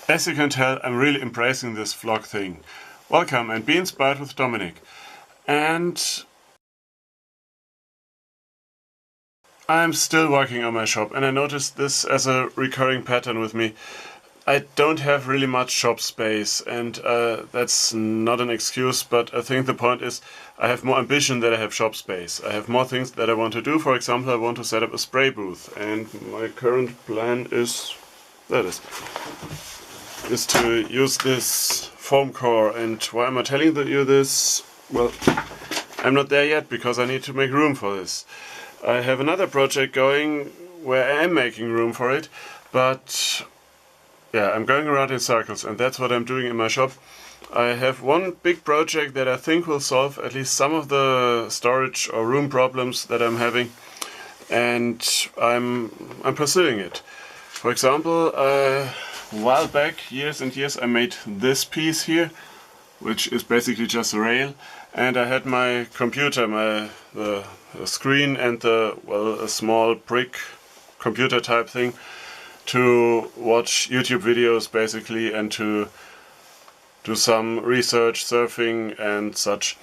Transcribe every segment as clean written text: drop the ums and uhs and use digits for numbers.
As you can tell, I'm really embracing this vlog thing. Welcome and be inspired with Dominic. And I'm still working on my shop, and I noticed this as a recurring pattern with me. I don't have really much shop space, and that's not an excuse, but I think the point is I have more ambition than I have shop space. I have more things that I want to do. For example, I want to set up a spray booth, and my current plan is to use this foam core. And why am I telling you this? Well, I'm not there yet because I need to make room for this. I have another project going where I am making room for it, but yeah, I'm going around in circles, and that's what I'm doing in my shop. I have one big project that I think will solve at least some of the storage or room problems that I'm having, and I'm pursuing it. For example, a while back, years and years, I made this piece here, which is basically just a rail, and I had my computer, the screen and a small brick computer type thing to watch YouTube videos basically and to do some research, surfing and such.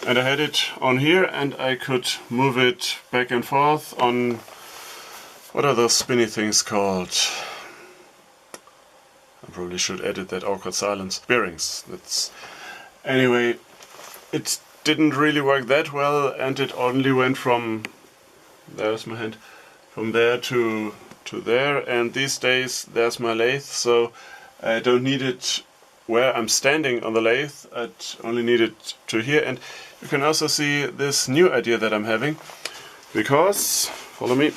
And I had it on here and I could move it back and forth on, what are those spinny things called? I probably should edit that awkward silence. Bearings. Anyway, it didn't really work that well, and it only went from, there's my hand, from there to there, and these days there's my lathe, so I don't need it where I'm standing on the lathe, I only need it to here. And you can also see this new idea that I'm having, because, follow me,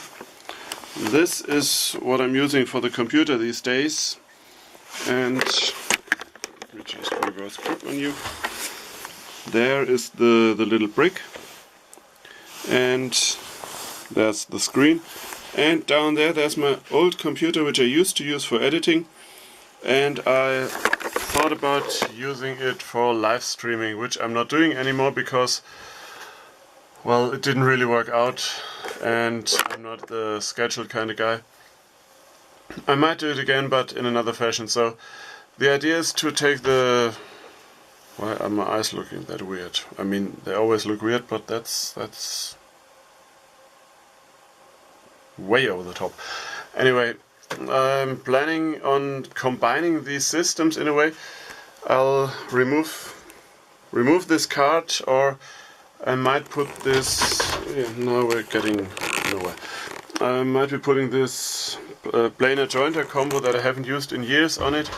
this is what I'm using for the computer these days, and let me just reverse grip on you. There is the little brick, and there's the screen. And down there's my old computer, which I used to use for editing, and I thought about using it for live streaming, which I'm not doing anymore because, well, it didn't really work out and I'm not the scheduled kind of guy. I might do it again, but in another fashion. So the idea is to take the... Why are my eyes looking that weird? I mean, they always look weird, but that's way over the top. Anyway, I'm planning on combining these systems in a way. I'll remove this card, or I might put this... Yeah, now we're getting nowhere. I might be putting this planar jointer combo that I haven't used in years on it,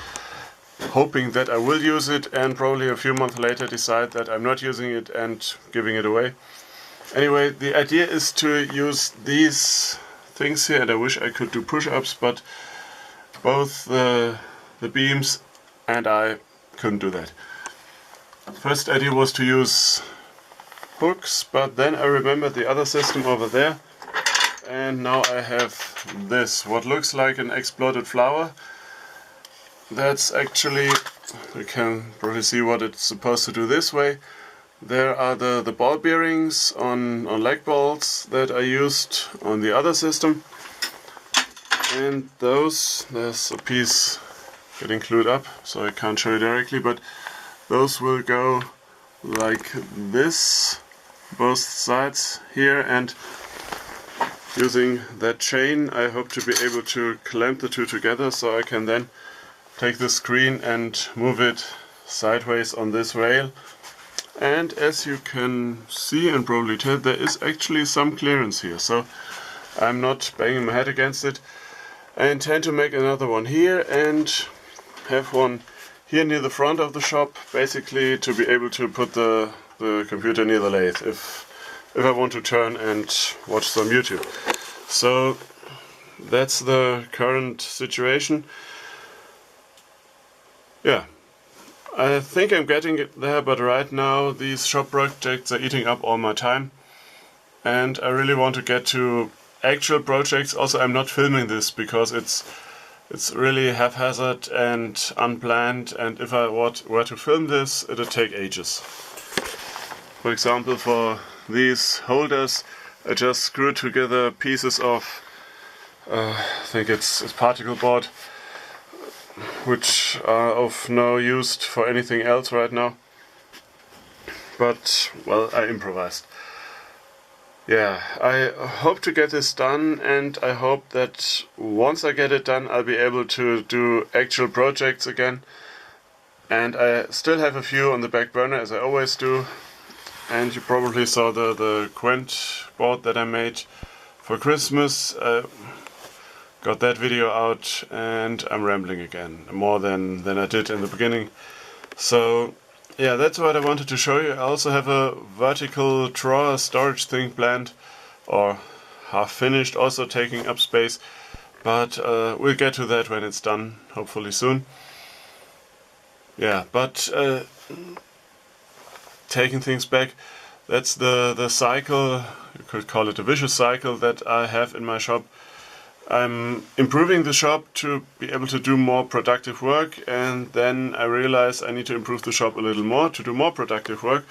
hoping that I will use it, and probably a few months later decide that I'm not using it and giving it away. Anyway, the idea is to use these things here, and I wish I could do push-ups, but both the beams and I couldn't do that. First idea was to use hooks, but then I remembered the other system over there, and now I have this, what looks like an exploded flower. That's actually, you can probably see what it's supposed to do this way. There are the ball bearings on leg bolts that I used on the other system, and those, there's a piece getting glued up so I can't show you directly, but those will go like this, both sides here, and using that chain I hope to be able to clamp the two together so I can then take the screen and move it sideways on this rail. And as you can see and probably tell, there is actually some clearance here, so I'm not banging my head against it. I intend to make another one here and have one here near the front of the shop, basically to be able to put the computer near the lathe if I want to turn and watch some YouTube. So that's the current situation. Yeah. I think I'm getting it there, but right now these shop projects are eating up all my time, and I really want to get to actual projects. Also, I'm not filming this because it's really haphazard and unplanned, and if I were to film this, it'll take ages. For example, for these holders, I just screwed together pieces of, I think it's particle board, which are of no use for anything else right now. But, well, I improvised. Yeah, I hope to get this done, and I hope that once I get it done I'll be able to do actual projects again. And I still have a few on the back burner, as I always do. And you probably saw the Quent board that I made for Christmas. Got that video out, and I'm rambling again, more than I did in the beginning. So yeah, that's what I wanted to show you. I also have a vertical drawer storage thing planned, or half finished, also taking up space. But we'll get to that when it's done, hopefully soon. Yeah, but taking things back, that's the cycle, you could call it a vicious cycle, that I have in my shop. I'm improving the shop to be able to do more productive work, and then I realize I need to improve the shop a little more to do more productive work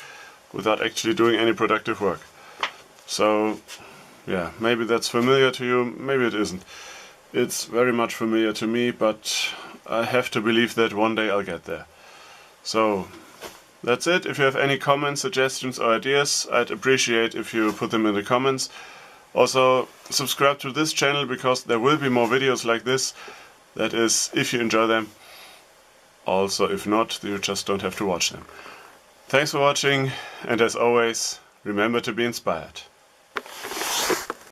without actually doing any productive work. So yeah, maybe that's familiar to you, maybe it isn't. It's very much familiar to me, but I have to believe that one day I'll get there. So that's it. If you have any comments, suggestions or ideas, I'd appreciate if you put them in the comments. Also, subscribe to this channel, because there will be more videos like this. That is, if you enjoy them. Also, if not, you just don't have to watch them. Thanks for watching, and as always, remember to be inspired.